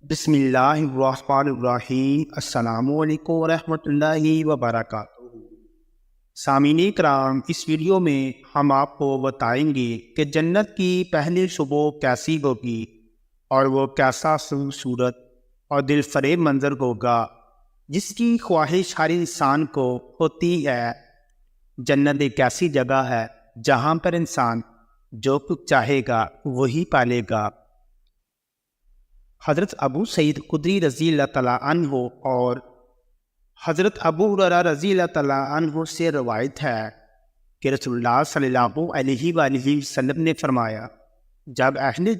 بسم اللہ الرحمن الرحیم۔ السلام علیکم ورحمۃ اللہ وبرکاتہ۔ سامعین کرام، اس ویڈیو میں ہم آپ کو بتائیں گے کہ جنت کی پہلی صبح کیسی ہوگی اور وہ کیسا خوبصورت اور دل فریب منظر ہوگا جس کی خواہش ہر انسان کو ہوتی ہے۔ جنت ایک ایسی جگہ ہے جہاں پر انسان جو کچھ چاہے گا وہی پالے گا۔ حضرت ابو سعید خدری رضی اللہ تعالیٰ عنہ اور حضرت ابو ہریرہ رضی اللہ تعالیٰ عنہ سے روایت ہے کہ رسول اللہ صلی اللہ علیہ وآلہ وسلم نے فرمایا، جب اہل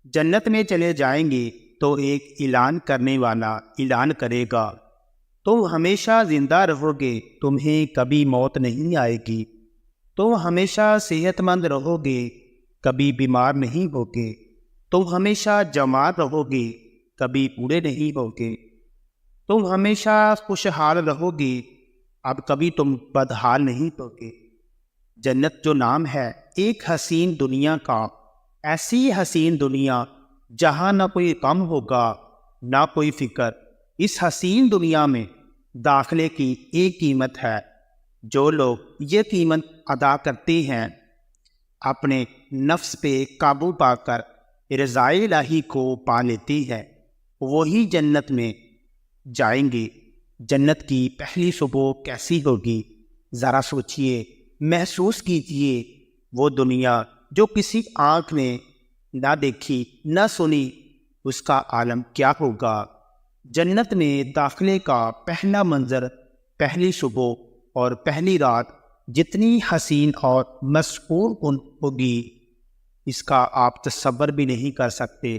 جنت میں چلے جائیں گے تو ایک اعلان کرنے والا اعلان کرے گا، تم ہمیشہ زندہ رہو گے، تمہیں کبھی موت نہیں آئے گی، تم ہمیشہ صحت مند رہو گے، کبھی بیمار نہیں ہوگے، تم ہمیشہ جوان رہو گے، کبھی بوڑھے نہیں ہوگے، تم ہمیشہ خوشحال رہو گے، اب کبھی تم بدحال نہیں ہوگے۔ جنت جو نام ہے ایک حسین دنیا کا، ایسی حسین دنیا جہاں نہ کوئی غم ہوگا نہ کوئی فکر۔ اس حسین دنیا میں داخلے کی ایک قیمت ہے، جو لوگ یہ قیمت ادا کرتے ہیں اپنے نفس پہ قابو پا کر رضائے الہی کو پا لیتی ہے، وہی جنت میں جائیں گے۔ جنت کی پہلی صبح کیسی ہوگی؟ ذرا سوچئے، محسوس کیجئے، وہ دنیا جو کسی آنکھ نے نہ دیکھی نہ سنی، اس کا عالم کیا ہوگا۔ جنت میں داخلے کا پہلا منظر، پہلی صبح اور پہلی رات جتنی حسین اور مسحور کن ہوگی، اس کا آپ تصور بھی نہیں کر سکتے۔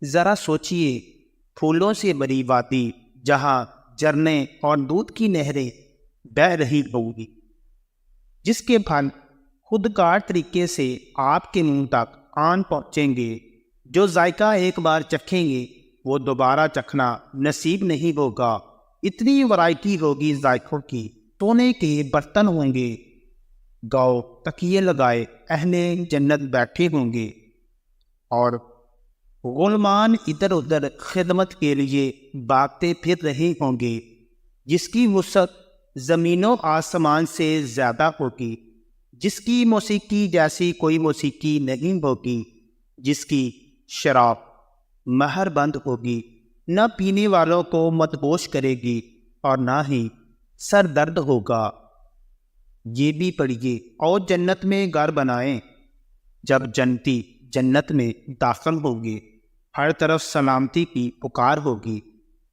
ذرا سوچئے، پھولوں سے بھری وادی جہاں جھرنے اور دودھ کی نہریں بہہ رہی ہوں گی، جس کے پھل خودکار طریقے سے آپ کے منہ تک آن پہنچیں گے، جو ذائقہ ایک بار چکھیں گے وہ دوبارہ چکھنا نصیب نہیں ہوگا۔ اتنی ورائٹی ہوگی ذائقوں کی، سونے کے برتن ہوں گے، گاؤ تکیے لگائے اہل جنت بیٹھے ہوں گے اور غلمان ادھر ادھر خدمت کے لیے بھاگتے پھر رہے ہوں گے، جس کی وسعت زمین و آسمان سے زیادہ ہوگی، جس کی موسیقی جیسی کوئی موسیقی نہیں ہوگی، جس کی شراب مہر بند ہوگی، نہ پینے والوں کو مدہوش کرے گی اور نہ ہی سر درد ہوگا۔ یہ بھی پڑھیے، اور جنت میں گھر بنائیں۔ جب جنتی جنت میں داخل ہوگی، ہر طرف سلامتی کی پکار ہوگی۔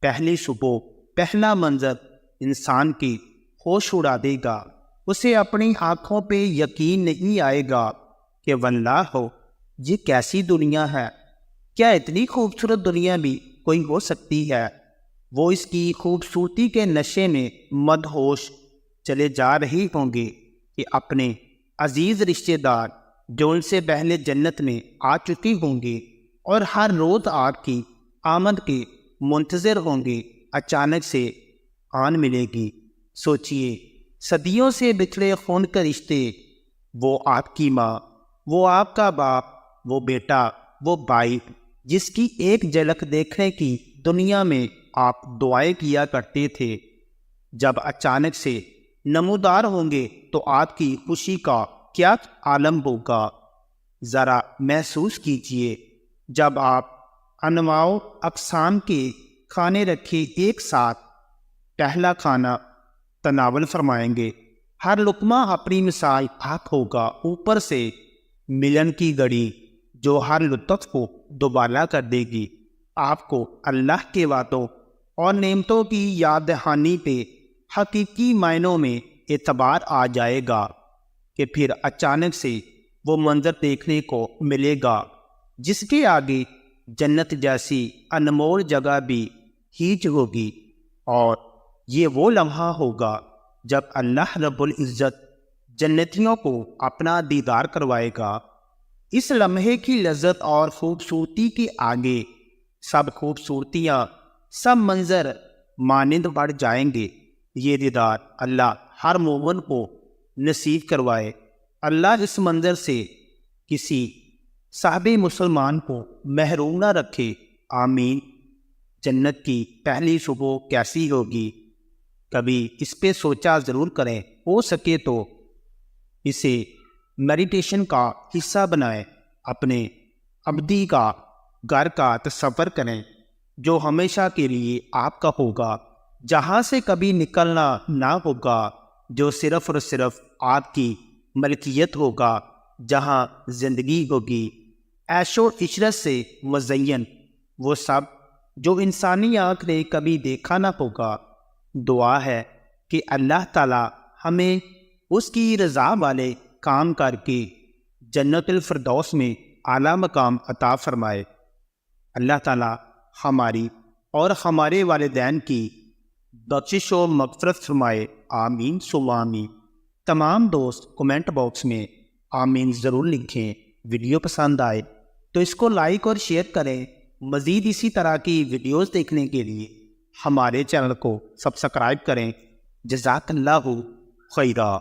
پہلی صبح، پہلا منظر انسان کی ہوش اڑا دے گا، اسے اپنی آنکھوں پہ یقین نہیں آئے گا کہ واللہ یہ کیسی دنیا ہے، کیا اتنی خوبصورت دنیا بھی کوئی ہو سکتی ہے۔ وہ اس کی خوبصورتی کے نشے میں مدہوش چلے جا رہے ہوں گے کہ اپنے عزیز رشتہ دار جو ان سے پہلے جنت میں آ چکے ہوں گے اور ہر روز آپ کی آمد کے منتظر ہوں گے، اچانک سے آن ملے گی۔ سوچئے، صدیوں سے بچھڑے خون کے رشتے، وہ آپ کی ماں، وہ آپ کا باپ، وہ بیٹا، وہ بھائی، جس کی ایک جھلک دیکھنے کی دنیا میں آپ دعائیں کیا کرتے تھے، جب اچانک سے نمودار ہوں گے تو آپ کی خوشی کا کیا عالم ہوگا۔ ذرا محسوس کیجئے، جب آپ انواع و اقسام کے کھانے رکھے ایک ساتھ پہلا کھانا تناول فرمائیں گے، ہر لقمہ اپنی مثال حق ہوگا، اوپر سے ملن کی گھڑی جو ہر لطف کو دوبالا کر دے گی۔ آپ کو اللہ کے وعدوں اور نعمتوں کی یاد دہانی پہ حقیقی معنوں میں اعتبار آ جائے گا کہ پھر اچانک سے وہ منظر دیکھنے کو ملے گا جس کے آگے جنت جیسی انمول جگہ بھی ہیچ ہوگی، اور یہ وہ لمحہ ہوگا جب اللہ رب العزت جنتیوں کو اپنا دیدار کروائے گا۔ اس لمحے کی لذت اور خوبصورتی کے آگے سب خوبصورتیاں، سب منظر مانند بڑھ جائیں گے۔ یہ دیدار اللہ ہر مومن کو نصیب کروائے۔ اللہ اس منظر سے کسی صاحب مسلمان کو محروم نہ رکھے۔ آمین۔ جنت کی پہلی صبح کیسی ہوگی؟ کبھی اس پہ سوچا ضرور کریں، ہو سکے تو اسے میڈیٹیشن کا حصہ بنائیں، اپنے ابدی کا گھر کا تصور کریں جو ہمیشہ کے لیے آپ کا ہوگا، جہاں سے کبھی نکلنا نہ ہوگا، جو صرف اور صرف آپ کی ملکیت ہوگا، جہاں زندگی ہوگی عیش و عشرت سے مزین، وہ سب جو انسانی آنکھ نے کبھی دیکھا نہ ہوگا۔ دعا ہے کہ اللہ تعالی ہمیں اس کی رضا والے کام کر کے جنت الفردوس میں اعلیٰ مقام عطا فرمائے۔ اللہ تعالی ہماری اور ہمارے والدین کی بخشش و مغفرت فرمائے، آمین ثم آمین۔ تمام دوست کومنٹ باکس میں آمین ضرور لکھیں۔ ویڈیو پسند آئے تو اس کو لائک اور شیئر کریں۔ مزید اسی طرح کی ویڈیوز دیکھنے کے لیے ہمارے چینل کو سبسکرائب کریں۔ جزاک اللہ خیرہ۔